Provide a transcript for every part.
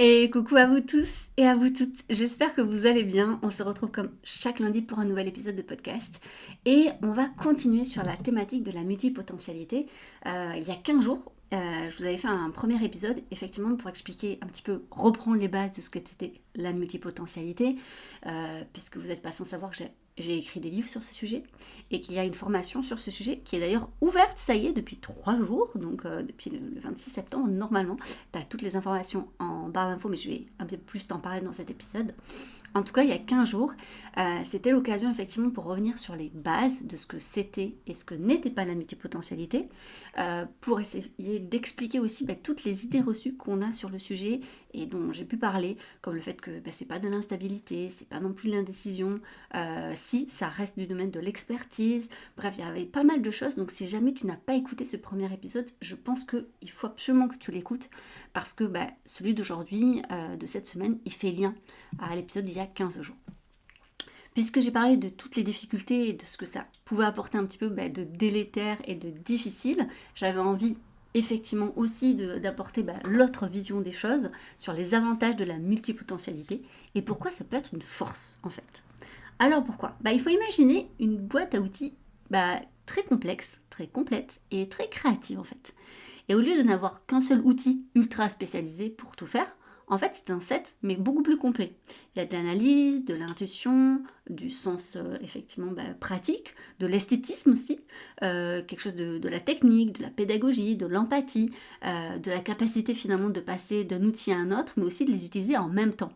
Et coucou à vous tous et à vous toutes, j'espère que vous allez bien. On se retrouve comme chaque lundi pour un nouvel épisode de podcast. Et on va continuer sur la thématique de la multipotentialité. Il y a 15 jours, je vous avais fait un premier épisode, effectivement, pour expliquer un petit peu, reprendre les bases de ce que c'était la multipotentialité, puisque vous n'êtes pas sans savoir que j'ai écrit des livres sur ce sujet et qu'il y a une formation sur ce sujet qui est d'ailleurs ouverte, ça y est, depuis 3 jours, donc depuis le 26 septembre, normalement. Tu as toutes les informations en barre d'infos, mais je vais un peu plus t'en parler dans cet épisode. En tout cas, il y a 15 jours, c'était l'occasion effectivement pour revenir sur les bases de ce que c'était et ce que n'était pas la multipotentialité, pour essayer d'expliquer aussi toutes les idées reçues qu'on a sur le sujet et dont j'ai pu parler, comme le fait que c'est pas de l'instabilité, c'est pas non plus de l'indécision, si ça reste du domaine de l'expertise. Bref, il y avait pas mal de choses, donc si jamais tu n'as pas écouté ce premier épisode, je pense qu'il faut absolument que tu l'écoutes, parce que celui d'aujourd'hui, de cette semaine, il fait lien à l'épisode d'il y a 15 jours. Puisque j'ai parlé de toutes les difficultés et de ce que ça pouvait apporter un petit peu de délétère et de difficile, j'avais envie effectivement aussi d'apporter l'autre vision des choses sur les avantages de la multipotentialité et pourquoi ça peut être une force en fait. Alors pourquoi il faut imaginer une boîte à outils très complexe, très complète et très créative en fait. Et au lieu de n'avoir qu'un seul outil ultra spécialisé pour tout faire, en fait, c'est un set, mais beaucoup plus complet. Il y a de l'analyse, de l'intuition, du sens effectivement pratique, de l'esthétisme aussi, quelque chose de la technique, de la pédagogie, de l'empathie, de la capacité finalement de passer d'un outil à un autre, mais aussi de les utiliser en même temps.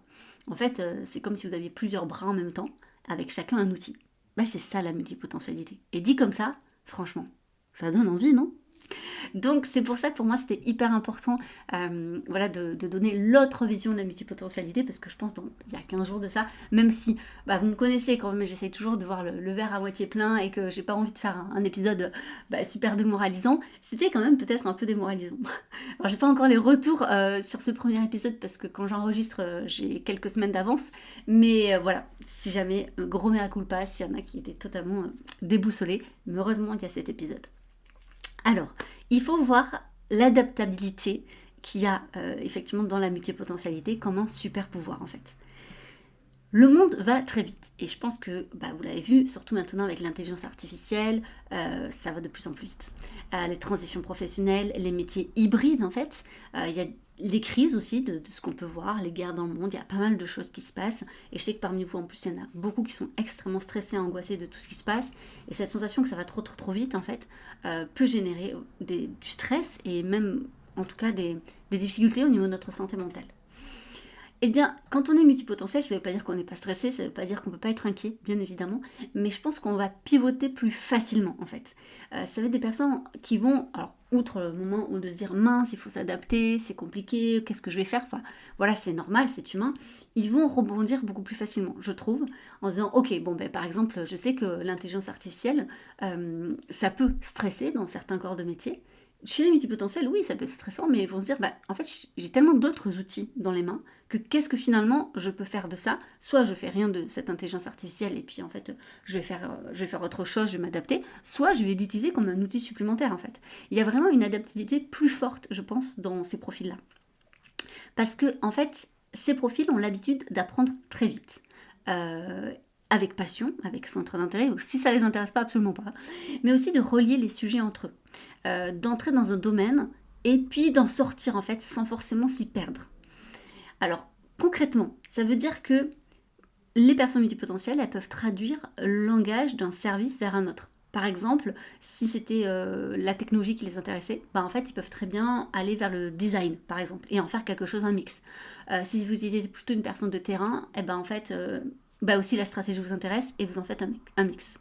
En fait, c'est comme si vous aviez plusieurs bras en même temps, avec chacun un outil. C'est ça la multipotentialité. Et dit comme ça, franchement, ça donne envie, non? Donc c'est pour ça que pour moi c'était hyper important de donner l'autre vision de la multipotentialité, parce que je pense il y a 15 jours de ça, même si vous me connaissez quand même, j'essaie toujours de voir le verre à moitié plein et que j'ai pas envie de faire un épisode super démoralisant, c'était quand même peut-être un peu démoralisant. Alors j'ai pas encore les retours sur ce premier épisode parce que quand j'enregistre j'ai quelques semaines d'avance, mais voilà, si jamais gros mea culpa s'il y en a qui étaient totalement déboussolés, mais heureusement il y a cet épisode. Alors, il faut voir l'adaptabilité qu'il y a effectivement dans la multipotentialité comme un super pouvoir en fait. Le monde va très vite et je pense que vous l'avez vu, surtout maintenant avec l'intelligence artificielle, ça va de plus en plus vite. Les transitions professionnelles, les métiers hybrides en fait, il y a les crises aussi de ce qu'on peut voir, les guerres dans le monde, il y a pas mal de choses qui se passent et je sais que parmi vous en plus il y en a beaucoup qui sont extrêmement stressés, angoissés de tout ce qui se passe et cette sensation que ça va trop vite en fait peut générer du stress et même en tout cas des difficultés au niveau de notre santé mentale. Eh bien, quand on est multipotentiel, ça ne veut pas dire qu'on n'est pas stressé, ça ne veut pas dire qu'on ne peut pas être inquiet, bien évidemment, mais je pense qu'on va pivoter plus facilement, en fait. Ça va être des personnes qui vont, alors, outre le moment où de se dire, mince, il faut s'adapter, c'est compliqué, qu'est-ce que je vais faire, enfin, voilà, c'est normal, c'est humain, ils vont rebondir beaucoup plus facilement, je trouve, en se disant, ok, par exemple, je sais que l'intelligence artificielle, ça peut stresser dans certains corps de métier. Chez les multipotentiels, oui, ça peut être stressant, mais ils vont se dire, en fait, j'ai tellement d'autres outils dans les mains que qu'est-ce que finalement je peux faire de ça. Soit je fais rien de cette intelligence artificielle et puis en fait, je vais faire autre chose, je vais m'adapter. Soit je vais l'utiliser comme un outil supplémentaire en fait. Il y a vraiment une adaptabilité plus forte, je pense, dans ces profils-là. Parce que en fait, ces profils ont l'habitude d'apprendre très vite. Avec passion, avec centre d'intérêt, ou si ça les intéresse pas, absolument pas, mais aussi de relier les sujets entre eux, d'entrer dans un domaine et puis d'en sortir en fait sans forcément s'y perdre. Alors concrètement, ça veut dire que les personnes multipotentielles, elles peuvent traduire le langage d'un service vers un autre. Par exemple, si c'était la technologie qui les intéressait, en fait, ils peuvent très bien aller vers le design, par exemple, et en faire quelque chose, un mix. Si vous êtes plutôt une personne de terrain, en fait, aussi la stratégie vous intéresse et vous en faites un mix.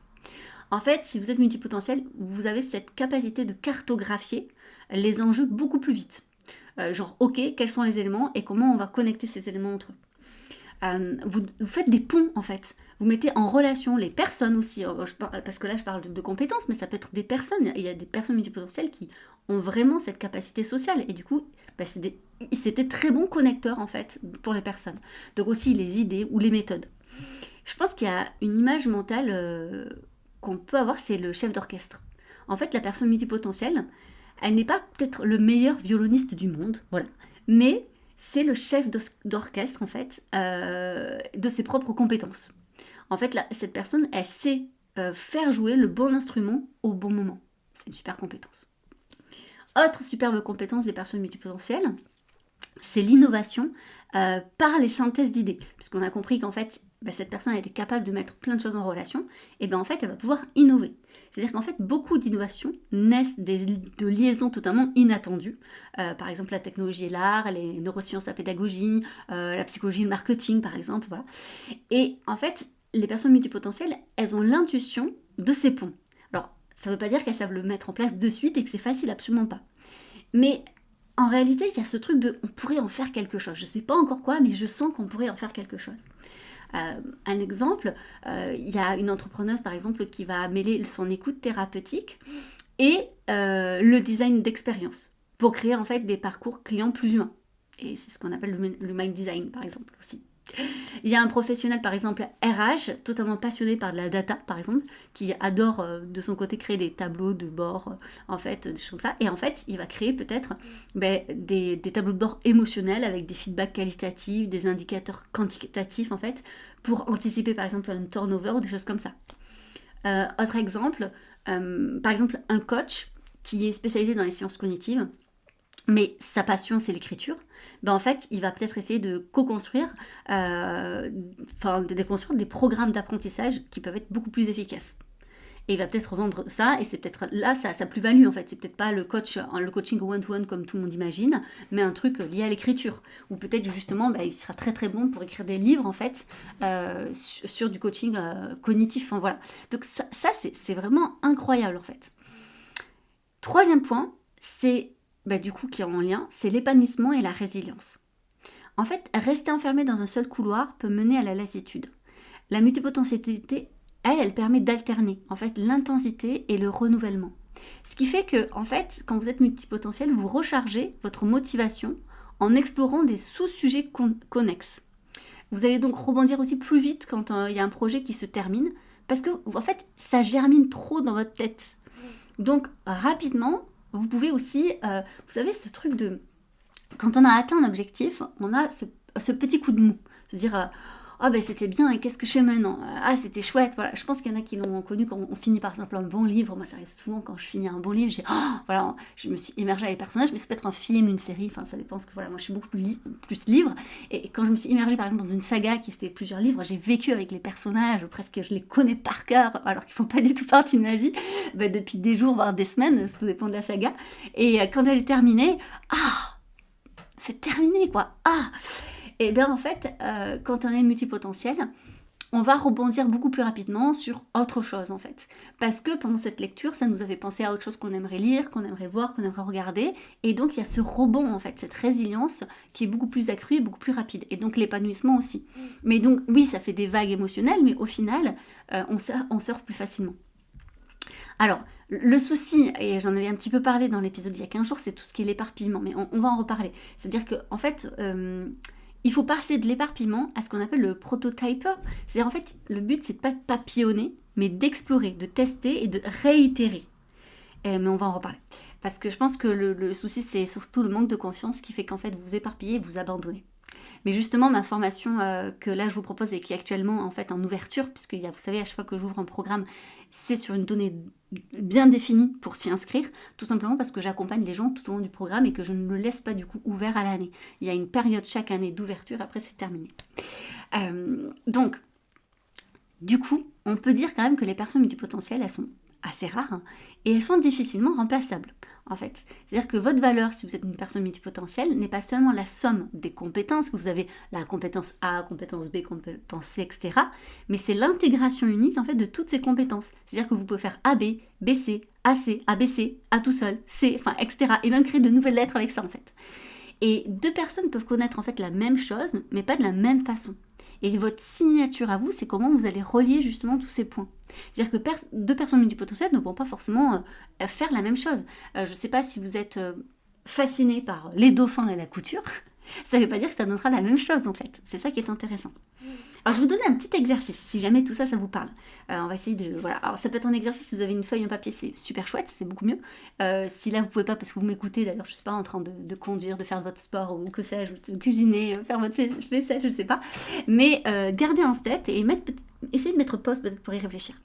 En fait, si vous êtes multipotentiel, vous avez cette capacité de cartographier les enjeux beaucoup plus vite. Ok, quels sont les éléments et comment on va connecter ces éléments entre eux. Vous faites des ponts en fait. Vous mettez en relation les personnes aussi, parce que là je parle de compétences, mais ça peut être des personnes. Il y a des personnes multipotentielles qui ont vraiment cette capacité sociale et du coup c'était très bon connecteur en fait pour les personnes. Donc aussi les idées ou les méthodes. Je pense qu'il y a une image mentale qu'on peut avoir, c'est le chef d'orchestre. En fait, la personne multipotentielle, elle n'est pas peut-être le meilleur violoniste du monde, voilà. Mais c'est le chef d'orchestre, en fait, de ses propres compétences. En fait, cette personne, elle sait faire jouer le bon instrument au bon moment. C'est une super compétence. Autre superbe compétence des personnes multipotentielles, c'est l'innovation par les synthèses d'idées. Puisqu'on a compris qu'en fait, cette personne elle est capable de mettre plein de choses en relation, et bien en fait, elle va pouvoir innover. C'est-à-dire qu'en fait, beaucoup d'innovations naissent de liaisons totalement inattendues. Par exemple, la technologie et l'art, les neurosciences, la pédagogie, la psychologie et le marketing, par exemple. Voilà. Et en fait, les personnes multipotentielles, elles ont l'intuition de ces ponts. Alors, ça ne veut pas dire qu'elles savent le mettre en place de suite et que c'est facile, absolument pas. Mais en réalité, il y a ce truc de on pourrait en faire quelque chose. Je ne sais pas encore quoi, mais je sens qu'on pourrait en faire quelque chose. Un exemple, il y a une entrepreneuse par exemple qui va mêler son écoute thérapeutique et le design d'expérience pour créer en fait des parcours clients plus humains. Et c'est ce qu'on appelle le mind design par exemple aussi. Il y a un professionnel, par exemple, RH, totalement passionné par de la data, par exemple, qui adore de son côté créer des tableaux de bord, en fait, des choses comme ça. Et en fait, il va créer peut-être des tableaux de bord émotionnels avec des feedbacks qualitatifs, des indicateurs quantitatifs, en fait, pour anticiper, par exemple, un turnover ou des choses comme ça. Autre exemple, par exemple, un coach qui est spécialisé dans les sciences cognitives, mais sa passion c'est l'écriture, en fait il va peut-être essayer de co-construire, de déconstruire des programmes d'apprentissage qui peuvent être beaucoup plus efficaces. Et il va peut-être revendre ça, et c'est peut-être là sa plus-value en fait. C'est peut-être pas le coaching one-to-one comme tout le monde imagine, mais un truc lié à l'écriture. Ou peut-être justement, il sera très très bon pour écrire des livres en fait, sur du coaching cognitif. Enfin, voilà. Donc ça c'est vraiment incroyable en fait. Troisième point, c'est du coup qui est en lien, c'est l'épanouissement et la résilience. En fait, rester enfermé dans un seul couloir peut mener à la lassitude. La multipotentialité, elle permet d'alterner en fait l'intensité et le renouvellement. Ce qui fait que, en fait, quand vous êtes multipotentiel, vous rechargez votre motivation en explorant des sous-sujets connexes. Vous allez donc rebondir aussi plus vite quand il y a un projet qui se termine, parce que en fait, ça germine trop dans votre tête. Donc rapidement, vous pouvez aussi, vous savez, ce truc de... Quand on a atteint un objectif, on a ce petit coup de mou. Se dire, c'était bien, et qu'est-ce que je fais maintenant ? Ah, c'était chouette, voilà. Je pense qu'il y en a qui l'ont connu quand on finit par exemple un bon livre. Moi, ça arrive souvent quand je finis un bon livre, je me suis immergée à les personnages, mais ça peut être un film, une série, enfin ça dépend, parce que voilà, moi je suis beaucoup plus livre. Et quand je me suis immergée par exemple dans une saga qui était plusieurs livres, j'ai vécu avec les personnages, presque je les connais par cœur, alors qu'ils font pas du tout partie de ma vie, depuis des jours, voire des semaines, ça tout dépend de la saga. Et quand elle est terminée, c'est terminé quoi, Et bien en fait, quand on est multipotentiel, on va rebondir beaucoup plus rapidement sur autre chose en fait. Parce que pendant cette lecture, ça nous avait pensé à autre chose qu'on aimerait lire, qu'on aimerait voir, qu'on aimerait regarder. Et donc il y a ce rebond en fait, cette résilience qui est beaucoup plus accrue et beaucoup plus rapide. Et donc l'épanouissement aussi. Mais donc oui, ça fait des vagues émotionnelles, mais au final, on sort plus facilement. Alors, le souci, et j'en avais un petit peu parlé dans l'épisode il y a 15 jours, c'est tout ce qui est l'éparpillement. Mais on va en reparler. C'est-à-dire qu'en fait... il faut passer de l'éparpillement à ce qu'on appelle le prototyper. C'est-à-dire en fait, le but c'est de pas papillonner, mais d'explorer, de tester et de réitérer. Mais on va en reparler. Parce que je pense que le souci c'est surtout le manque de confiance qui fait qu'en fait vous éparpillez et vous abandonnez. Mais justement, ma formation que là je vous propose et qui est actuellement en fait en ouverture, puisque vous savez, à chaque fois que j'ouvre un programme, c'est sur une donnée bien définie pour s'y inscrire, tout simplement parce que j'accompagne les gens tout au long du programme et que je ne le laisse pas du coup ouvert à l'année. Il y a une période chaque année d'ouverture, après c'est terminé. Donc, du coup, on peut dire quand même que les personnes multipotentielles, elles sont assez rares, et elles sont difficilement remplaçables, en fait. C'est-à-dire que votre valeur, si vous êtes une personne multipotentielle, n'est pas seulement la somme des compétences, que vous avez la compétence A, compétence B, compétence C, etc., mais c'est l'intégration unique, en fait, de toutes ces compétences. C'est-à-dire que vous pouvez faire AB, BC, AC, ABC, A tout seul, C, enfin, etc., et même créer de nouvelles lettres avec ça, en fait. Et deux personnes peuvent connaître, en fait, la même chose, mais pas de la même façon. Et votre signature à vous, c'est comment vous allez relier justement tous ces points. C'est-à-dire que deux personnes multipotentielles ne vont pas forcément faire la même chose. Je ne sais pas si vous êtes fasciné par les dauphins et la couture, Ça ne veut pas dire que ça donnera la même chose en fait. C'est ça qui est intéressant. Alors je vais vous donner un petit exercice, si jamais tout ça, ça vous parle. On va essayer de... Voilà. Alors ça peut être un exercice, si vous avez une feuille, un papier, c'est super chouette, c'est beaucoup mieux. Si là vous pouvez pas, parce que vous m'écoutez d'ailleurs, je sais pas, en train de conduire, de faire votre sport, ou que sais-je, de cuisiner, faire votre vaisselle, je sais pas. Mais gardez en tête et essayez de mettre pause peut-être pour y réfléchir.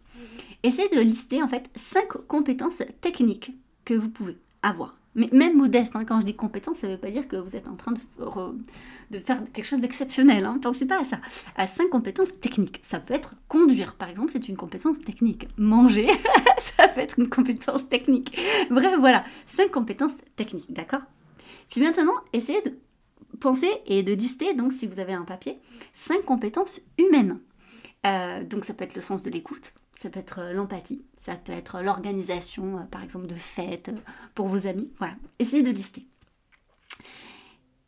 Essayez de lister en fait 5 compétences techniques que vous pouvez avoir. Mais même modeste, hein, quand je dis compétence, ça ne veut pas dire que vous êtes en train de faire quelque chose d'exceptionnel. Hein, pensez pas à ça. À 5 compétences techniques. Ça peut être conduire, par exemple, c'est une compétence technique. Manger, ça peut être une compétence technique. Bref, voilà, 5 compétences techniques, d'accord? Puis maintenant, essayez de penser et de lister, donc si vous avez un papier, 5 compétences humaines. Donc ça peut être le sens de l'écoute, ça peut être l'empathie, ça peut être l'organisation, par exemple, de fêtes pour vos amis. Voilà, essayez de lister.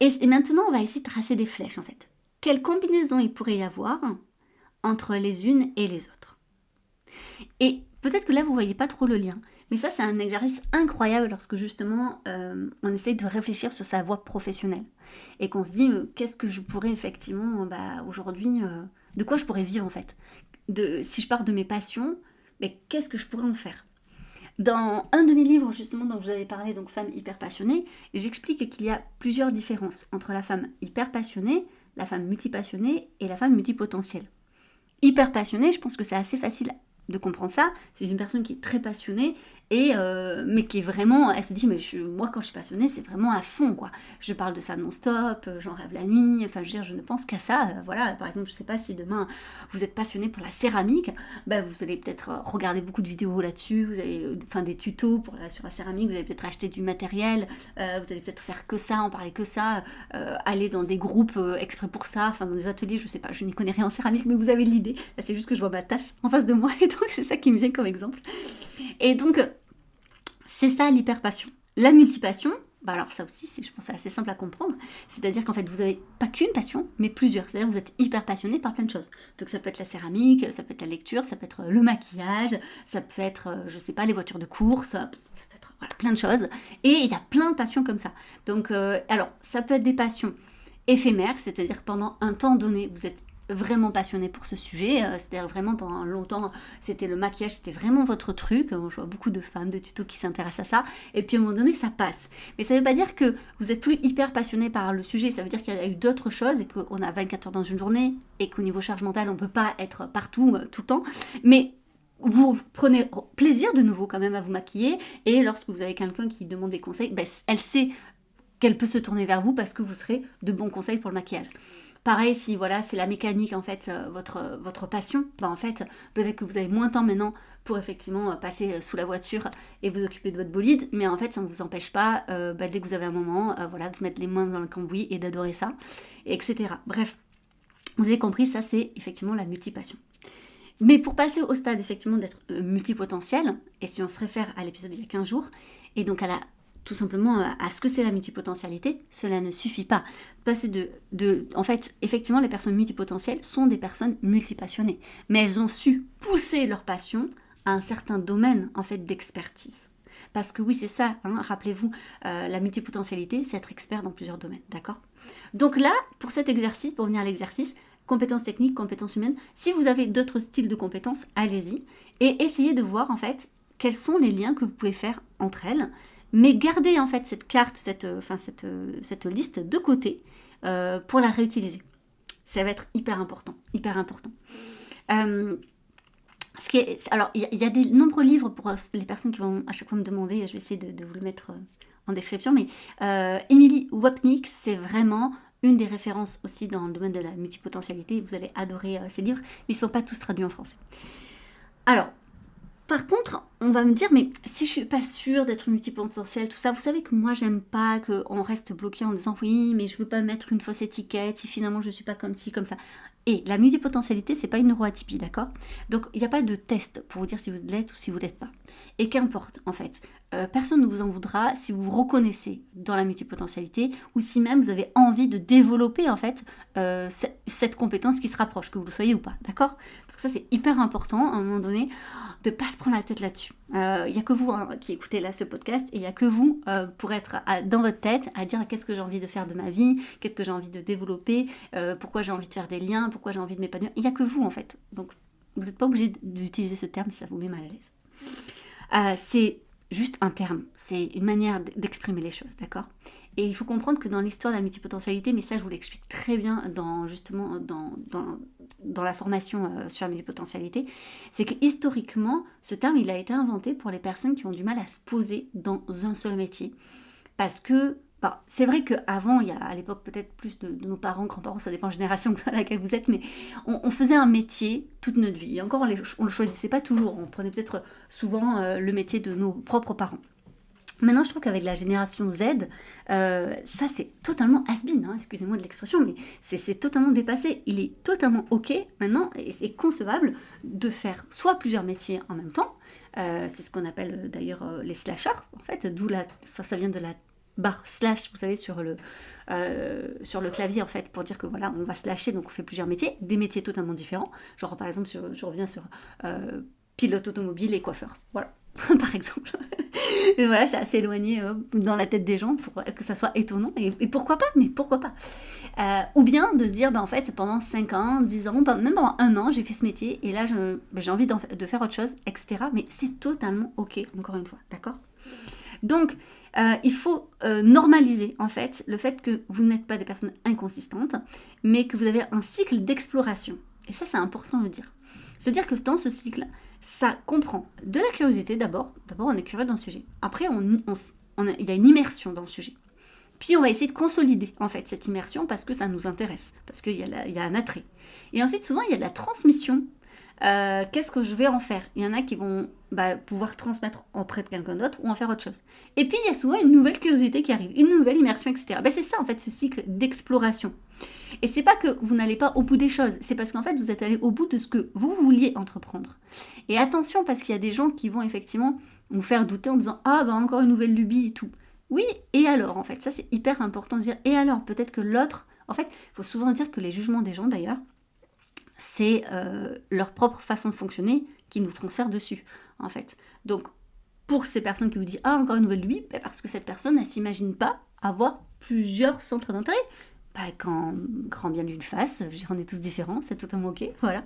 Et maintenant, on va essayer de tracer des flèches, en fait. Quelle combinaison il pourrait y avoir entre les unes et les autres? Et peut-être que là, vous ne voyez pas trop le lien. Mais ça, c'est un exercice incroyable lorsque, justement, on essaye de réfléchir sur sa voie professionnelle. Et qu'on se dit, qu'est-ce que je pourrais, effectivement, aujourd'hui... de quoi je pourrais vivre, en fait? Si je pars de mes passions, mais qu'est-ce que je pourrais en faire? Dans un de mes livres, justement, dont je vous avais parlé, donc Femme hyper passionnée, j'explique qu'il y a plusieurs différences entre la femme hyper passionnée, la femme multipassionnée et la femme multipotentielle. Hyper passionnée, je pense que c'est assez facile de comprendre ça. C'est une personne qui est très passionnée mais qui est vraiment, elle se dit, mais moi quand je suis passionnée, c'est vraiment à fond, quoi. Je parle de ça non-stop, j'en rêve la nuit, enfin je veux dire, je ne pense qu'à ça. Voilà, par exemple, je sais pas si demain vous êtes passionné pour la céramie, vous allez peut-être regarder beaucoup de vidéos là-dessus, vous avez des tutos sur la céramique, vous allez peut-être acheter du matériel, vous allez peut-être faire que ça, en parler que ça, aller dans des groupes exprès pour ça, dans des ateliers, je sais pas, je n'y connais rien en céramique, mais vous avez l'idée. Là, c'est juste que je vois ma tasse en face de moi, et donc c'est ça qui me vient comme exemple. Et donc, c'est ça l'hyperpassion. La multipassion, alors ça aussi, je pense, c'est assez simple à comprendre. C'est-à-dire qu'en fait, vous n'avez pas qu'une passion, mais plusieurs. C'est-à-dire que vous êtes hyper passionné par plein de choses. Donc ça peut être la céramique, ça peut être la lecture, ça peut être le maquillage, ça peut être, je sais pas, les voitures de course, ça peut être plein de choses. Et il y a plein de passions comme ça. Donc, alors, ça peut être des passions éphémères, c'est-à-dire que pendant un temps donné, vous êtes vraiment passionné pour ce sujet, c'est-à-dire vraiment pendant longtemps c'était le maquillage, c'était vraiment votre truc. Je vois beaucoup de femmes de tutos qui s'intéressent à ça, et puis à un moment donné ça passe, mais ça veut pas dire que vous êtes plus hyper passionné par le sujet, ça veut dire qu'il y a eu d'autres choses et qu'on a 24 heures dans une journée et qu'au niveau charge mentale on peut pas être partout tout le temps, mais vous prenez plaisir de nouveau quand même à vous maquiller, et lorsque vous avez quelqu'un qui demande des conseils, elle sait qu'elle peut se tourner vers vous parce que vous serez de bons conseils pour le maquillage. Pareil, si voilà, c'est la mécanique en fait, votre passion, en fait, peut-être que vous avez moins de temps maintenant pour effectivement passer sous la voiture et vous occuper de votre bolide, mais en fait ça ne vous empêche pas, dès que vous avez un moment, de mettre les mains dans le cambouis et d'adorer ça, etc. Bref, vous avez compris, ça c'est effectivement la multipassion. Mais pour passer au stade effectivement d'être multipotentiel, et si on se réfère à l'épisode d'il y a 15 jours, et donc tout simplement à ce que c'est la multipotentialité, cela ne suffit pas. Passer en fait, effectivement, les personnes multipotentielles sont des personnes multipassionnées, mais elles ont su pousser leur passion à un certain domaine en fait d'expertise. Parce que oui, c'est ça, rappelez-vous, la multipotentialité, c'est être expert dans plusieurs domaines, d'accord? Donc là, pour cet exercice, pour venir à l'exercice, compétences techniques, compétences humaines, si vous avez d'autres styles de compétences, allez-y, et essayez de voir en fait quels sont les liens que vous pouvez faire entre elles, mais gardez en fait cette carte, cette liste de côté pour la réutiliser. Ça va être hyper important, hyper important. Alors, il y a des nombreux livres pour les personnes qui vont à chaque fois me demander, je vais essayer de vous le mettre en description, mais Emily Wapnick, c'est vraiment une des références aussi dans le domaine de la multipotentialité. Vous allez adorer ces livres, mais ils ne sont pas tous traduits en français. Alors, par contre, on va me dire, mais si je suis pas sûre d'être multipotentielle, tout ça, vous savez que moi, j'aime pas qu'on reste bloqué en disant, oui, mais je veux pas mettre une fausse étiquette, si finalement je suis pas comme ci, comme ça. Et la multipotentialité, c'est pas une neuroatypie, d'accord? Donc, il n'y a pas de test pour vous dire si vous l'êtes ou si vous l'êtes pas. Et qu'importe, en fait. personne ne vous en voudra si vous vous reconnaissez dans la multipotentialité ou si même vous avez envie de développer en fait cette compétence qui se rapproche, que vous le soyez ou pas, d'accord? Donc ça c'est hyper important à un moment donné de ne pas se prendre la tête là-dessus. Il n'y a que vous qui écoutez là ce podcast et il n'y a que vous pour être dans votre tête à dire qu'est-ce que j'ai envie de faire de ma vie, qu'est-ce que j'ai envie de développer, pourquoi j'ai envie de faire des liens, pourquoi j'ai envie de m'épanouir. Il n'y a que vous en fait. Donc vous n'êtes pas obligé d'utiliser ce terme si ça vous met mal à l'aise. C'est juste un terme, c'est une manière d'exprimer les choses, d'accord? Et il faut comprendre que dans l'histoire de la multipotentialité, mais ça je vous l'explique très bien dans la formation sur la multipotentialité, c'est que historiquement, ce terme il a été inventé pour les personnes qui ont du mal à se poser dans un seul métier. Parce que c'est vrai qu'avant, il y a à l'époque peut-être plus de nos parents, grands-parents, ça dépend de la génération à laquelle vous êtes, mais on faisait un métier toute notre vie. Et encore, on ne le choisissait pas toujours. On prenait peut-être souvent le métier de nos propres parents. Maintenant, je trouve qu'avec la génération Z, ça c'est totalement has-been, excusez-moi de l'expression, mais c'est totalement dépassé. Il est totalement ok maintenant, et c'est concevable de faire soit plusieurs métiers en même temps, c'est ce qu'on appelle d'ailleurs les slashers, en fait, d'où ça vient de la barre slash, vous savez, sur le clavier, en fait, pour dire que voilà, on va slasher, donc on fait plusieurs métiers, des métiers totalement différents. Genre, par exemple, je reviens sur pilote automobile et coiffeur. Voilà, par exemple. Et voilà, c'est assez éloigné dans la tête des gens pour que ça soit étonnant. Et pourquoi pas? Mais pourquoi pas? Ou bien de se dire, en fait, pendant 5 ans, 10 ans, même pendant 1 an, j'ai fait ce métier et là, j'ai envie de faire autre chose, etc. Mais c'est totalement ok, encore une fois, d'accord? Donc, il faut normaliser en fait le fait que vous n'êtes pas des personnes inconsistantes, mais que vous avez un cycle d'exploration. Et ça, c'est important de le dire. C'est-à-dire que dans ce cycle, ça comprend de la curiosité d'abord. D'abord, on est curieux dans le sujet. Après, il y a une immersion dans le sujet. Puis, on va essayer de consolider en fait cette immersion parce que ça nous intéresse, parce qu'il y a un attrait. Et ensuite, souvent, il y a de la transmission. Qu'est-ce que je vais en faire? Il y en a qui vont pouvoir transmettre auprès de quelqu'un d'autre ou en faire autre chose. Et puis il y a souvent une nouvelle curiosité qui arrive, une nouvelle immersion, etc. C'est ça en fait ce cycle d'exploration. Et c'est pas que vous n'allez pas au bout des choses, c'est parce qu'en fait vous êtes allé au bout de ce que vous vouliez entreprendre. Et attention parce qu'il y a des gens qui vont effectivement vous faire douter en disant encore une nouvelle lubie et tout. Oui, et alors en fait, ça c'est hyper important de dire et alors peut-être que l'autre, en fait, il faut souvent dire que les jugements des gens d'ailleurs, c'est leur propre façon de fonctionner qui nous transfère dessus, en fait. Donc, pour ces personnes qui vous disent « Ah, encore une nouvelle lubie », parce que cette personne, elle ne s'imagine pas avoir plusieurs centres d'intérêt. Quand grand bien lui le fasse, on est tous différents, c'est totalement ok, voilà.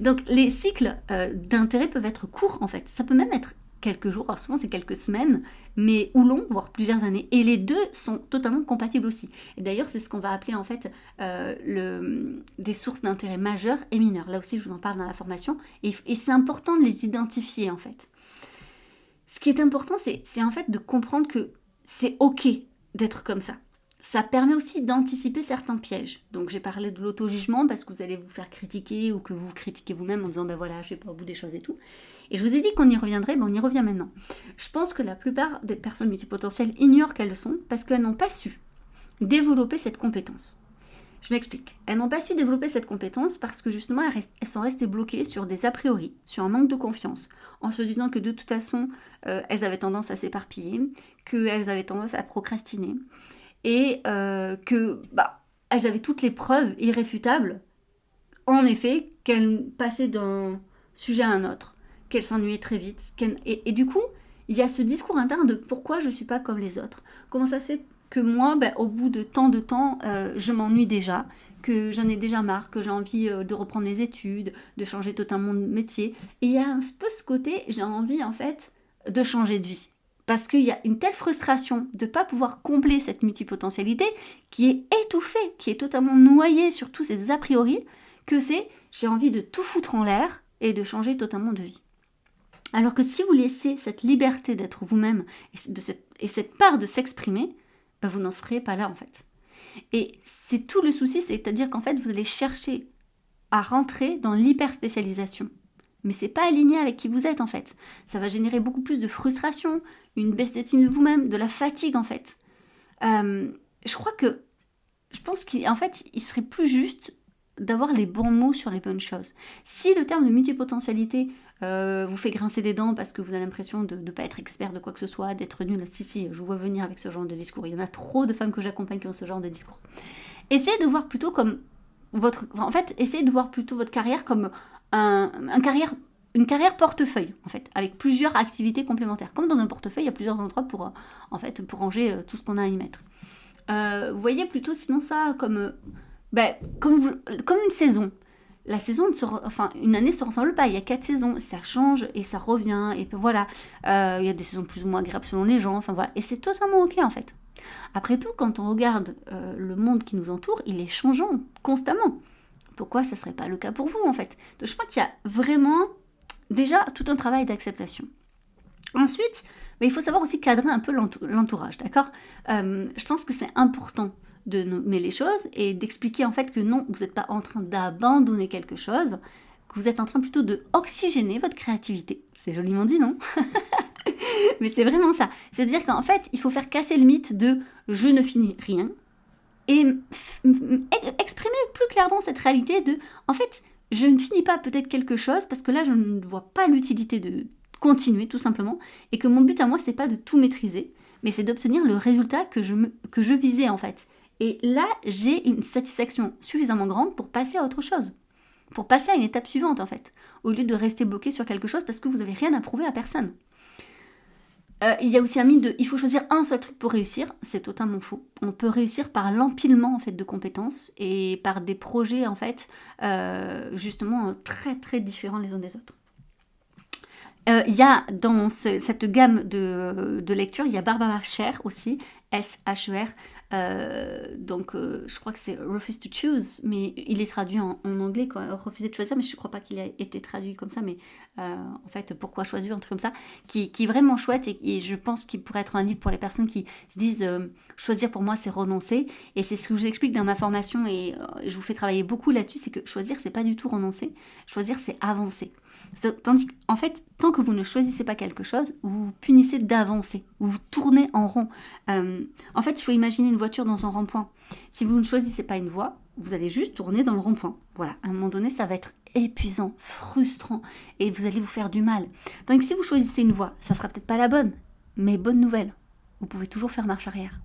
Donc, les cycles d'intérêt peuvent être courts, en fait. Ça peut même être quelques jours, alors souvent c'est quelques semaines, mais ou longs, voire plusieurs années. Et les deux sont totalement compatibles aussi. Et d'ailleurs, c'est ce qu'on va appeler en fait des sources d'intérêt majeures et mineures. Là aussi, je vous en parle dans la formation. Et c'est important de les identifier en fait. Ce qui est important, c'est en fait de comprendre que c'est ok d'être comme ça. Ça permet aussi d'anticiper certains pièges. Donc j'ai parlé de l'auto-jugement parce que vous allez vous faire critiquer ou que vous critiquez vous-même en disant voilà, je vais pas au bout des choses et tout. Et je vous ai dit qu'on y reviendrait, on y revient maintenant. Je pense que la plupart des personnes multipotentielles ignorent qu'elles sont parce qu'elles n'ont pas su développer cette compétence. Je m'explique. Elles n'ont pas su développer cette compétence parce que justement elles sont restées bloquées sur des a priori, sur un manque de confiance, en se disant que de toute façon elles avaient tendance à s'éparpiller, qu'elles avaient tendance à procrastiner et que elles avaient toutes les preuves irréfutables, en effet, qu'elles passaient d'un sujet à un autre, qu'elles s'ennuyaient très vite, et du coup, il y a ce discours interne de pourquoi je ne suis pas comme les autres. Comment ça se fait que moi, au bout de tant de temps, je m'ennuie déjà, que j'en ai déjà marre, que j'ai envie de reprendre les études, de changer totalement de métier. Et il y a un peu ce côté, j'ai envie en fait de changer de vie. Parce qu'il y a une telle frustration de ne pas pouvoir combler cette multipotentialité qui est étouffée, qui est totalement noyée sur tous ces a priori, que j'ai envie de tout foutre en l'air et de changer totalement de vie. Alors que si vous laissez cette liberté d'être vous-même et cette part de s'exprimer, vous n'en serez pas là en fait. Et c'est tout le souci, c'est-à-dire qu'en fait vous allez chercher à rentrer dans l'hyperspécialisation. Mais c'est pas aligné avec qui vous êtes en fait. Ça va générer beaucoup plus de frustration, une baisse d'estime de vous-même, de la fatigue en fait. Je pense qu'en fait il serait plus juste d'avoir les bons mots sur les bonnes choses. Si le terme de multipotentialité vous fait grincer des dents parce que vous avez l'impression de ne pas être expert de quoi que ce soit, d'être nul, si, je vous vois venir avec ce genre de discours. Il y en a trop de femmes que j'accompagne qui ont ce genre de discours. Essayez de voir plutôt comme essayez de voir plutôt votre carrière comme une carrière portefeuille, en fait, avec plusieurs activités complémentaires. Comme dans un portefeuille, il y a plusieurs endroits pour ranger tout ce qu'on a à y mettre. Vous voyez plutôt sinon ça comme une saison. La saison, une année ne se ressemble pas. Il y a 4 saisons, ça change et ça revient. Et puis voilà, il y a des saisons plus ou moins agréables selon les gens. Enfin voilà, et c'est totalement ok en fait. Après tout, quand on regarde le monde qui nous entoure, il est changeant constamment. Pourquoi ça ne serait pas le cas pour vous en fait? Donc je crois qu'il y a vraiment déjà tout un travail d'acceptation. Ensuite, il faut savoir aussi cadrer un peu l'entourage, d'accord? Je pense que c'est important de nommer les choses et d'expliquer en fait que non, vous n'êtes pas en train d'abandonner quelque chose, que vous êtes en train plutôt de oxygéner votre créativité. C'est joliment dit, non? Mais c'est vraiment ça. C'est-à-dire qu'en fait, il faut faire casser le mythe de « je ne finis rien » et exprimer plus clairement cette réalité de « en fait, je ne finis pas peut-être quelque chose parce que là, je ne vois pas l'utilité de continuer tout simplement et que mon but à moi, c'est pas de tout maîtriser, mais c'est d'obtenir le résultat que je visais en fait. Et là, j'ai une satisfaction suffisamment grande pour passer à autre chose, pour passer à une étape suivante en fait, au lieu de rester bloqué sur quelque chose parce que vous n'avez rien à prouver à personne. Il y a aussi un mythe de il faut choisir un seul truc pour réussir, c'est totalement faux. On peut réussir par l'empilement en fait de compétences et par des projets en fait justement très très différents les uns des autres. Il y a dans cette gamme de lecture, il y a Barbara Sher aussi, S-H-E-R. Je crois que c'est Refuse to Choose, mais il est traduit en anglais, quoi, refuser de choisir, mais je ne crois pas qu'il ait été traduit comme ça, mais en fait, pourquoi choisir, un truc comme ça, qui est vraiment chouette et je pense qu'il pourrait être un livre pour les personnes qui se disent choisir pour moi c'est renoncer, et c'est ce que je vous explique dans ma formation et je vous fais travailler beaucoup là-dessus, c'est que choisir c'est pas du tout renoncer, choisir c'est avancer. Tandis qu'en fait, tant que vous ne choisissez pas quelque chose, vous vous punissez d'avancer, vous vous tournez en rond. En fait, il faut imaginer une voiture dans un rond-point. Si vous ne choisissez pas une voie, vous allez juste tourner dans le rond-point. Voilà, à un moment donné, ça va être épuisant, frustrant, et vous allez vous faire du mal. Donc si vous choisissez une voie, ça sera peut-être pas la bonne, mais bonne nouvelle, vous pouvez toujours faire marche arrière.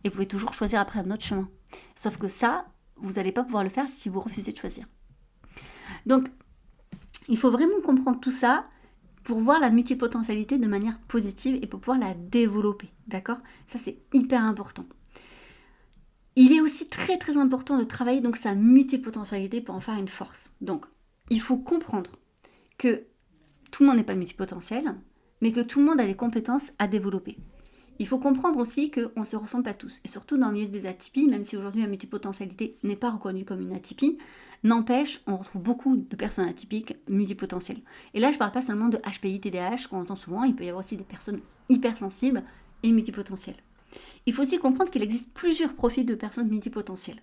Et vous pouvez toujours choisir après un autre chemin. Sauf que ça, vous n'allez pas pouvoir le faire si vous refusez de choisir. Donc, il faut vraiment comprendre tout ça pour voir la multipotentialité de manière positive et pour pouvoir la développer, d'accord? Ça, c'est hyper important. Il est aussi très très important de travailler donc sa multipotentialité pour en faire une force. Donc, il faut comprendre que tout le monde n'est pas multipotentiel, mais que tout le monde a des compétences à développer. Il faut comprendre aussi qu'on ne se ressemble pas tous, et surtout dans le milieu des atypies, même si aujourd'hui la multipotentialité n'est pas reconnue comme une atypie, n'empêche, on retrouve beaucoup de personnes atypiques multipotentielles. Et là, je ne parle pas seulement de HPI, TDAH, qu'on entend souvent, il peut y avoir aussi des personnes hypersensibles et multipotentielles. Il faut aussi comprendre qu'il existe plusieurs profils de personnes multipotentielles.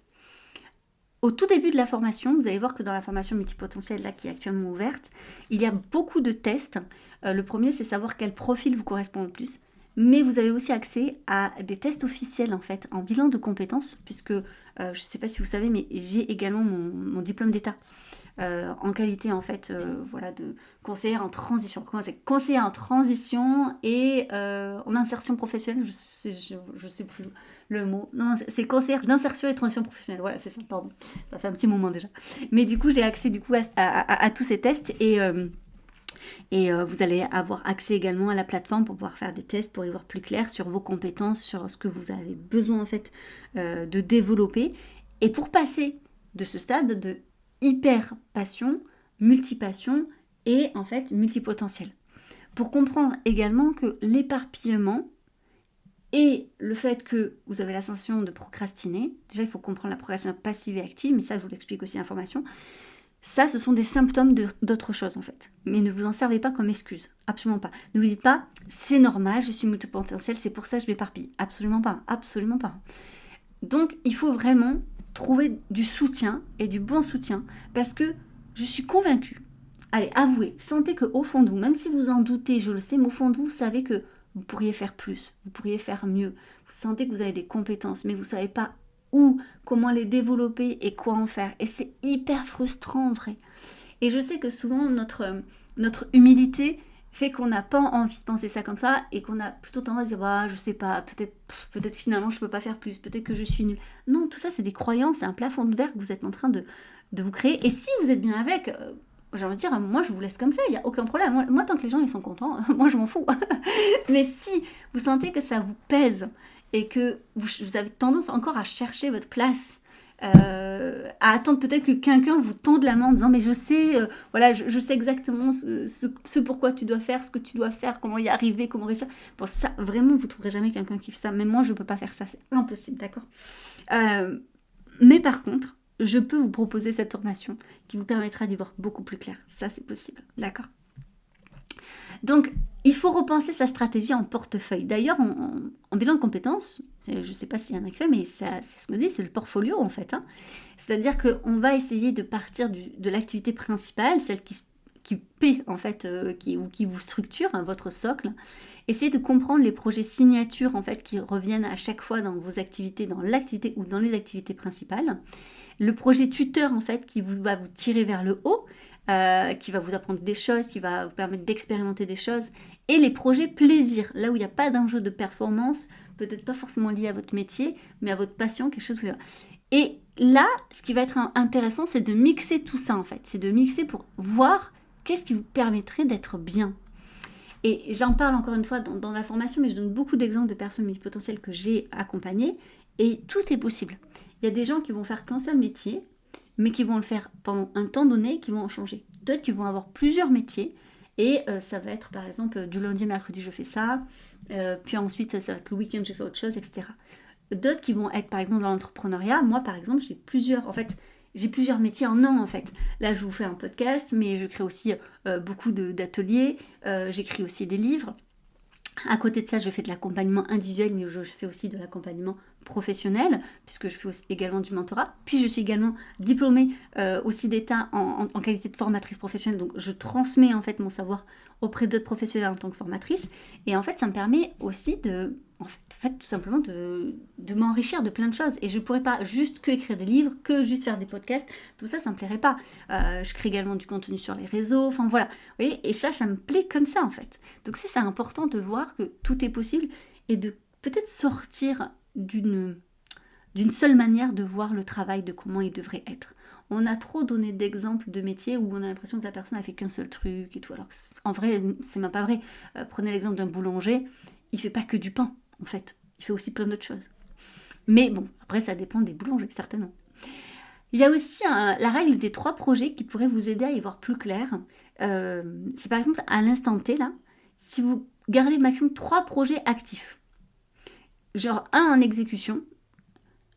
Au tout début de la formation, vous allez voir que dans la formation multipotentielle là, qui est actuellement ouverte, il y a beaucoup de tests. Le premier, c'est savoir quel profil vous correspond le plus. Mais vous avez aussi accès à des tests officiels en fait, en bilan de compétences, puisque je ne sais pas si vous savez, mais j'ai également mon diplôme d'État en qualité en fait, de conseillère en transition. Comment c'est? Conseillère en transition et en insertion professionnelle, je sais plus le mot. Non, c'est conseillère d'insertion et transition professionnelle. Voilà, c'est ça. Pardon, ça fait un petit moment déjà. Mais du coup, j'ai accès du coup à tous ces tests et vous allez avoir accès également à la plateforme pour pouvoir faire des tests, pour y voir plus clair sur vos compétences, sur ce que vous avez besoin en fait de développer. Et pour passer de ce stade de hyper passion, multipassion et en fait multipotentiel. Pour comprendre également que l'éparpillement et le fait que vous avez la sensation de procrastiner, déjà il faut comprendre la procrastination passive et active, mais ça je vous l'explique aussi en formation. Ça, ce sont des symptômes d'autres choses en fait. Mais ne vous en servez pas comme excuse. Absolument pas. Ne vous dites pas, c'est normal, je suis multipotentiel, c'est pour ça que je m'éparpille. Absolument pas. Absolument pas. Donc, il faut vraiment trouver du soutien et du bon soutien parce que je suis convaincue. Allez, avouez, sentez qu'au fond de vous, même si vous en doutez, je le sais, mais au fond de vous, vous savez que vous pourriez faire plus, vous pourriez faire mieux. Vous sentez que vous avez des compétences, mais vous ne savez pas où, comment les développer et quoi en faire. Et c'est hyper frustrant en vrai. Et je sais que souvent notre humilité fait qu'on n'a pas envie de penser ça comme ça et qu'on a plutôt tendance à dire bah, je sais pas, peut-être finalement je peux pas faire plus, peut-être que je suis nulle. Non, tout ça c'est des croyances, c'est un plafond de verre que vous êtes en train de vous créer. Et si vous êtes bien avec, j'ai envie de dire, moi je vous laisse comme ça, il n'y a aucun problème. Moi tant que les gens ils sont contents, moi je m'en fous. Mais si vous sentez que ça vous pèse et que vous avez tendance encore à chercher votre place, à attendre peut-être que quelqu'un vous tende la main en disant mais je sais, voilà, je sais exactement ce pourquoi tu dois faire, ce que tu dois faire, comment y arriver, comment réussir. Bon, ça, vraiment, vous trouverez jamais quelqu'un qui fait ça. Même moi, je ne peux pas faire ça, c'est impossible, d'accord. Mais par contre, je peux vous proposer cette formation qui vous permettra d'y voir beaucoup plus clair. Ça, c'est possible, d'accord. Donc, il faut repenser sa stratégie en portefeuille. D'ailleurs, en bilan de compétences, je ne sais pas s'il y en a qui fait, mais c'est ce qu'on dit, c'est le portfolio en fait. Hein. C'est-à-dire qu'on va essayer de partir de l'activité principale, celle qui paie en fait, qui vous structure, hein, votre socle. Essayez de comprendre les projets signatures en fait qui reviennent à chaque fois dans vos activités, dans l'activité ou dans les activités principales. Le projet tuteur en fait qui va vous tirer vers le haut. Qui va vous apprendre des choses, qui va vous permettre d'expérimenter des choses, et les projets plaisir, là où il n'y a pas d'enjeu de performance, peut-être pas forcément lié à votre métier, mais à votre passion, quelque chose. Et là, ce qui va être intéressant, c'est de mixer tout ça en fait, c'est de mixer pour voir qu'est-ce qui vous permettrait d'être bien. Et j'en parle encore une fois dans la formation, mais je donne beaucoup d'exemples de personnes multipotentielles que j'ai accompagnées, et tout est possible. Il y a des gens qui vont faire qu'un seul métier, mais qui vont le faire pendant un temps donné, qui vont en changer. D'autres qui vont avoir plusieurs métiers, et ça va être par exemple du lundi au mercredi je fais ça, puis ensuite ça va être le week-end je fais autre chose, etc. D'autres qui vont être par exemple dans l'entrepreneuriat. Moi par exemple j'ai plusieurs métiers en un en fait. Là je vous fais un podcast, mais je crée aussi beaucoup d'ateliers, j'écris aussi des livres. À côté de ça, je fais de l'accompagnement individuel, mais je fais aussi de l'accompagnement professionnel, puisque je fais aussi également du mentorat. Puis je suis également diplômée aussi d'État en qualité de formatrice professionnelle, donc je transmets en fait mon savoir auprès d'autres professionnels en tant que formatrice. Et en fait, ça me permet aussi tout simplement de m'enrichir de plein de choses. Et je ne pourrais pas juste que écrire des livres, que juste faire des podcasts. Tout ça, ça ne me plairait pas. Je crée également du contenu sur les réseaux. Enfin voilà. Vous voyez, et ça me plaît comme ça en fait. Donc c'est important de voir que tout est possible et de peut-être sortir d'une seule manière de voir le travail, de comment il devrait être. On a trop donné d'exemples de métiers où on a l'impression que la personne a fait qu'un seul truc et tout. Alors en vrai, c'est même pas vrai. Prenez l'exemple d'un boulanger, il fait pas que du pain, en fait. Il fait aussi plein d'autres choses. Mais bon, après, ça dépend des boulangers, certainement. Il y a aussi la règle des 3 projets qui pourrait vous aider à y voir plus clair. C'est par exemple, à l'instant T, là, si vous gardez maximum 3 projets actifs, genre un en exécution,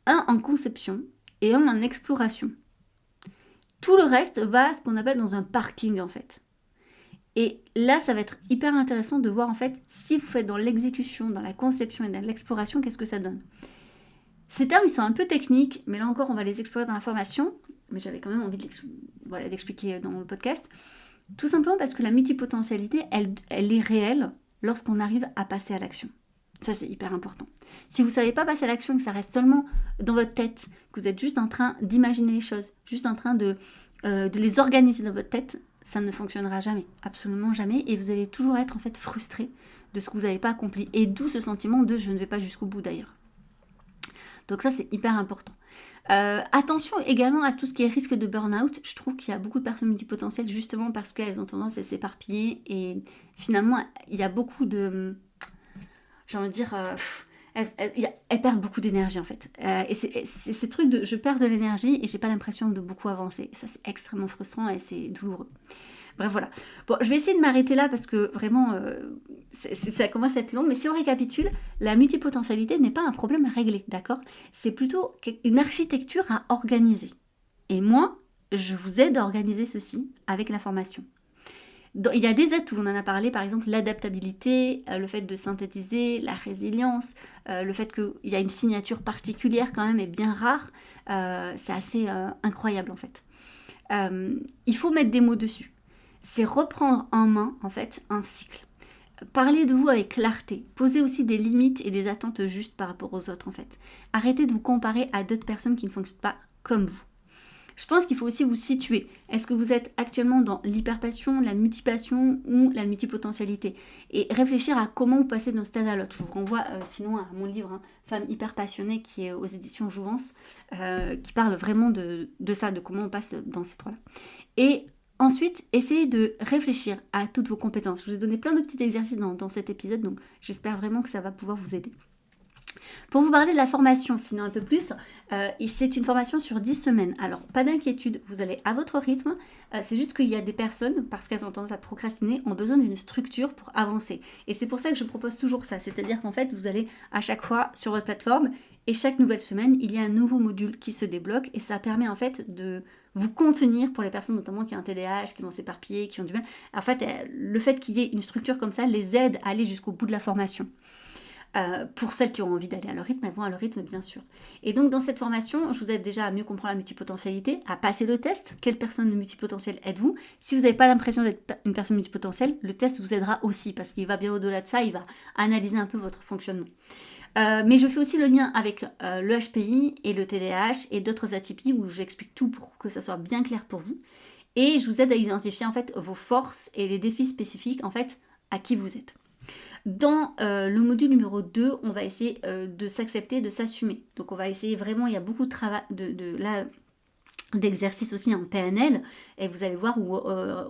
un en conception et un en exploration. Tout le reste va à ce qu'on appelle dans un parking, en fait. Et là, ça va être hyper intéressant de voir en fait si vous faites dans l'exécution, dans la conception et dans l'exploration, qu'est-ce que ça donne. Ces termes, ils sont un peu techniques, mais là encore, on va les explorer dans la formation. Mais j'avais quand même envie d'expliquer dans le podcast. Tout simplement parce que la multipotentialité, elle est réelle lorsqu'on arrive à passer à l'action. Ça, c'est hyper important. Si vous ne savez pas passer à l'action, que ça reste seulement dans votre tête, que vous êtes juste en train d'imaginer les choses, juste en train de les organiser dans votre tête, ça ne fonctionnera jamais, absolument jamais, et vous allez toujours être en fait frustré de ce que vous n'avez pas accompli, et d'où ce sentiment de je ne vais pas jusqu'au bout d'ailleurs. Donc ça c'est hyper important. Attention également à tout ce qui est risque de burn-out. Je trouve qu'il y a beaucoup de personnes multipotentielles justement parce qu'elles ont tendance à s'éparpiller, et finalement il y a beaucoup de, j'ai envie de dire, elles perdent beaucoup d'énergie en fait. Et c'est ce truc de je perds de l'énergie et j'ai pas l'impression de beaucoup avancer. Ça c'est extrêmement frustrant et c'est douloureux. Bref voilà. Bon, je vais essayer de m'arrêter là parce que vraiment ça commence à être long. Mais si on récapitule, la multipotentialité n'est pas un problème à régler, d'accord ? C'est plutôt une architecture à organiser. Et moi, je vous aide à organiser ceci avec la formation. Il y a des atouts, on en a parlé, par exemple l'adaptabilité, le fait de synthétiser, la résilience, le fait qu'il y a une signature particulière quand même et bien rare, c'est assez incroyable en fait. Il faut mettre des mots dessus. C'est reprendre en main en fait un cycle. Parlez de vous avec clarté. Posez aussi des limites et des attentes justes par rapport aux autres en fait. Arrêtez de vous comparer à d'autres personnes qui ne fonctionnent pas comme vous. Je pense qu'il faut aussi vous situer. Est-ce que vous êtes actuellement dans l'hyperpassion, la multipassion ou la multipotentialité? Et réfléchir à comment vous passez d'un stade à l'autre. Je vous renvoie sinon à mon livre, Femme hyper passionnée, qui est aux éditions Jouvence, qui parle vraiment de ça, de comment on passe dans ces trois-là. Et ensuite, essayez de réfléchir à toutes vos compétences. Je vous ai donné plein de petits exercices dans cet épisode, donc j'espère vraiment que ça va pouvoir vous aider. Pour vous parler de la formation, sinon un peu plus, c'est une formation sur 10 semaines. Alors, pas d'inquiétude, vous allez à votre rythme. C'est juste qu'il y a des personnes, parce qu'elles ont tendance à procrastiner, ont besoin d'une structure pour avancer. Et c'est pour ça que je propose toujours ça. C'est-à-dire qu'en fait, vous allez à chaque fois sur votre plateforme et chaque nouvelle semaine, il y a un nouveau module qui se débloque et ça permet en fait de vous contenir pour les personnes notamment qui ont un TDAH, qui vont s'éparpiller, qui ont du mal. En fait, le fait qu'il y ait une structure comme ça les aide à aller jusqu'au bout de la formation. Pour celles qui ont envie d'aller à leur rythme, elles vont à leur rythme bien sûr. Et donc dans cette formation, je vous aide déjà à mieux comprendre la multipotentialité, à passer le test. Quelle personne multipotentielle êtes-vous? Si vous n'avez pas l'impression d'être une personne multipotentielle, le test vous aidera aussi parce qu'il va bien au-delà de ça, il va analyser un peu votre fonctionnement. Mais je fais aussi le lien avec le HPI et le TDAH et d'autres atypies où j'explique tout pour que ça soit bien clair pour vous. Et je vous aide à identifier en fait vos forces et les défis spécifiques en fait à qui vous êtes. Dans le module numéro 2, on va essayer de s'accepter, de s'assumer. Donc on va essayer vraiment, il y a beaucoup de travail d'exercices aussi en PNL, et vous allez voir, ou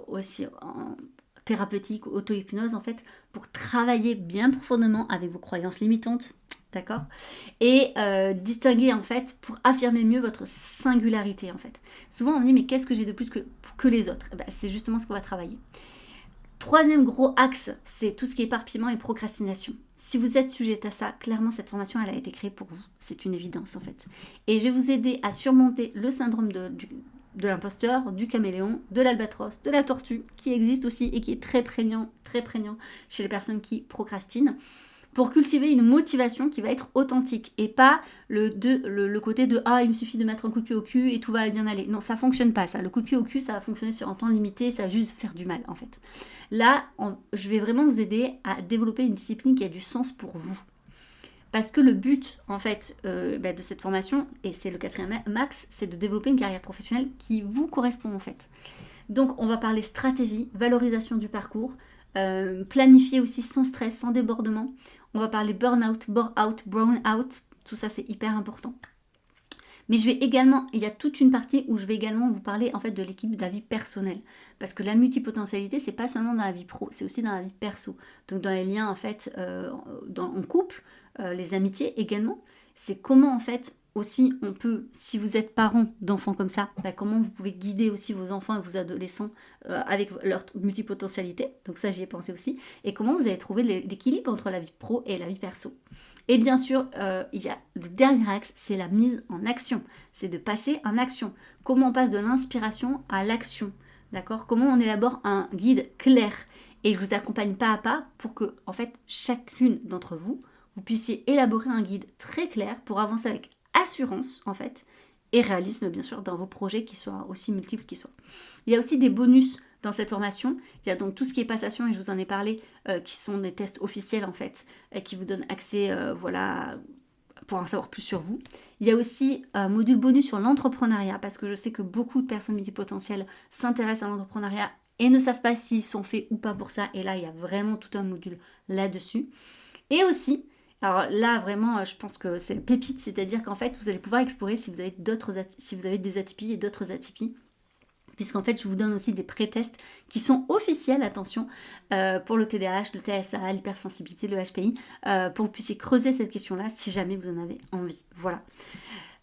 aussi en thérapeutique, auto-hypnose en fait, pour travailler bien profondément avec vos croyances limitantes, d'accord? Et distinguer en fait, pour affirmer mieux votre singularité en fait. Souvent on me dit, mais qu'est-ce que j'ai de plus que les autres? Eh ben, c'est justement ce qu'on va travailler. Troisième gros axe, c'est tout ce qui est éparpillement et procrastination. Si vous êtes sujette à ça, clairement cette formation elle a été créée pour vous. C'est une évidence en fait. Et je vais vous aider à surmonter le syndrome de l'imposteur, du caméléon, de l'albatros, de la tortue, qui existe aussi et qui est très prégnant chez les personnes qui procrastinent, pour cultiver une motivation qui va être authentique et pas le côté de « Ah, il me suffit de mettre un coup de pied au cul et tout va bien aller ». Non, ça fonctionne pas ça. Le coup de pied au cul, ça va fonctionner sur un temps limité, ça va juste faire du mal en fait. Là, je vais vraiment vous aider à développer une discipline qui a du sens pour vous. Parce que le but en fait de cette formation, et c'est le 4e max, c'est de développer une carrière professionnelle qui vous correspond en fait. Donc on va parler stratégie, valorisation du parcours, planifier aussi sans stress, sans débordement. On va parler burn-out, bore-out, brown-out. Tout ça, c'est hyper important. Mais je vais également, il y a toute une partie où je vais également vous parler en fait de l'équilibre de la vie personnelle. Parce que la multipotentialité, c'est pas seulement dans la vie pro, c'est aussi dans la vie perso. Donc dans les liens en fait en couple, les amitiés également. C'est comment en fait aussi on peut, si vous êtes parent d'enfants comme ça, comment vous pouvez guider aussi vos enfants et vos adolescents avec leur multipotentialité. Donc ça j'y ai pensé aussi. Et comment vous allez trouver l'équilibre entre la vie pro et la vie perso. Et bien sûr, il y a le dernier axe, c'est la mise en action. C'est de passer en action. Comment on passe de l'inspiration à l'action. D'accord? Comment on élabore un guide clair. Et je vous accompagne pas à pas pour que, en fait, chacune d'entre vous, vous puissiez élaborer un guide très clair pour avancer avec assurance, en fait, et réalisme, bien sûr, dans vos projets qui soient aussi multiples qu'ils soient. Il y a aussi des bonus dans cette formation. Il y a donc tout ce qui est passation, et je vous en ai parlé, qui sont des tests officiels, en fait, qui vous donnent accès, pour en savoir plus sur vous. Il y a aussi un module bonus sur l'entrepreneuriat, parce que je sais que beaucoup de personnes multipotentielles s'intéressent à l'entrepreneuriat et ne savent pas s'ils sont faits ou pas pour ça. Et là, il y a vraiment tout un module là-dessus. Et aussi, alors là, vraiment, je pense que c'est pépite, c'est-à-dire qu'en fait, vous allez pouvoir explorer si vous avez des atypies et d'autres atypies. Puisqu'en fait, je vous donne aussi des pré-tests qui sont officiels, attention, pour le TDAH, le TSA, l'hypersensibilité, le HPI, pour que vous puissiez creuser cette question-là si jamais vous en avez envie. Voilà.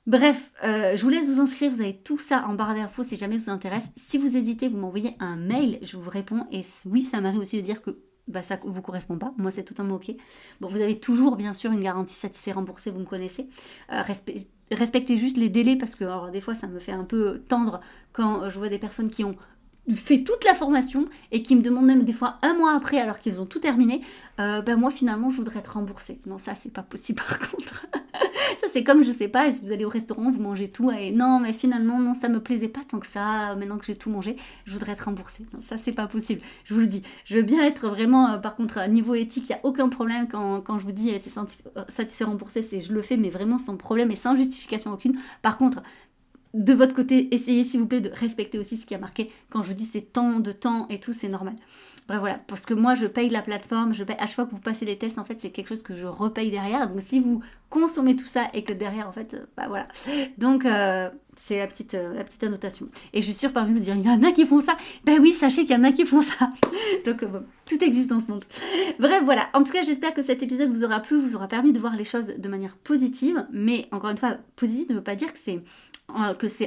Bref, je vous laisse vous inscrire, vous avez tout ça en barre d'infos si jamais vous intéresse. Si vous hésitez, vous m'envoyez un mail, je vous réponds. Et oui, ça m'arrive aussi de dire que ça ne vous correspond pas. Moi, c'est totalement ok. Bon, vous avez toujours, bien sûr, une garantie satisfait remboursée, vous me connaissez. Respectez juste les délais parce que alors, des fois, ça me fait un peu tendre quand je vois des personnes qui ont fait toute la formation et qui me demandent même des fois un mois après alors qu'ils ont tout terminé, moi finalement je voudrais être remboursée. Non, ça c'est pas possible par contre. Ça c'est comme, je sais pas, si vous allez au restaurant, vous mangez tout et non mais finalement non, ça me plaisait pas tant que ça, maintenant que j'ai tout mangé, je voudrais être remboursée. Non, ça c'est pas possible, je vous le dis. Je veux bien être vraiment, par contre, à niveau éthique, il n'y a aucun problème quand je vous dis c'est satisfait remboursé, c'est je le fais mais vraiment sans problème et sans justification aucune. Par contre, de votre côté, essayez s'il vous plaît de respecter aussi ce qui a marqué. Quand je vous dis c'est tant de temps et tout, c'est normal. Bref, voilà, parce que moi je paye la plateforme, je paye à chaque fois que vous passez les tests, en fait c'est quelque chose que je repaye derrière. Donc si vous consommez tout ça et que derrière en fait, voilà. Donc c'est la petite annotation. Et je suis sûre parmi vous dire, il y en a qui font ça. Ben oui, sachez qu'il y en a qui font ça. Donc bon, tout existe dans ce monde. Bref, voilà. En tout cas, j'espère que cet épisode vous aura plu, vous aura permis de voir les choses de manière positive. Mais encore une fois, positive ne veut pas dire que c'est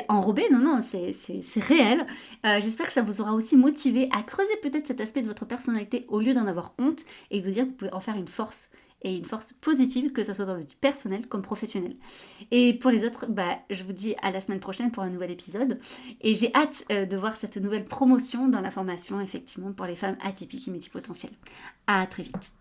enrobé, non, c'est réel. J'espère que ça vous aura aussi motivé à creuser peut-être cet aspect de votre personnalité au lieu d'en avoir honte et de vous dire que vous pouvez en faire une force et une force positive, que ce soit dans votre vie personnelle comme professionnelle. Et pour les autres, je vous dis à la semaine prochaine pour un nouvel épisode et j'ai hâte de voir cette nouvelle promotion dans la formation effectivement pour les femmes atypiques et multipotentielles. À très vite.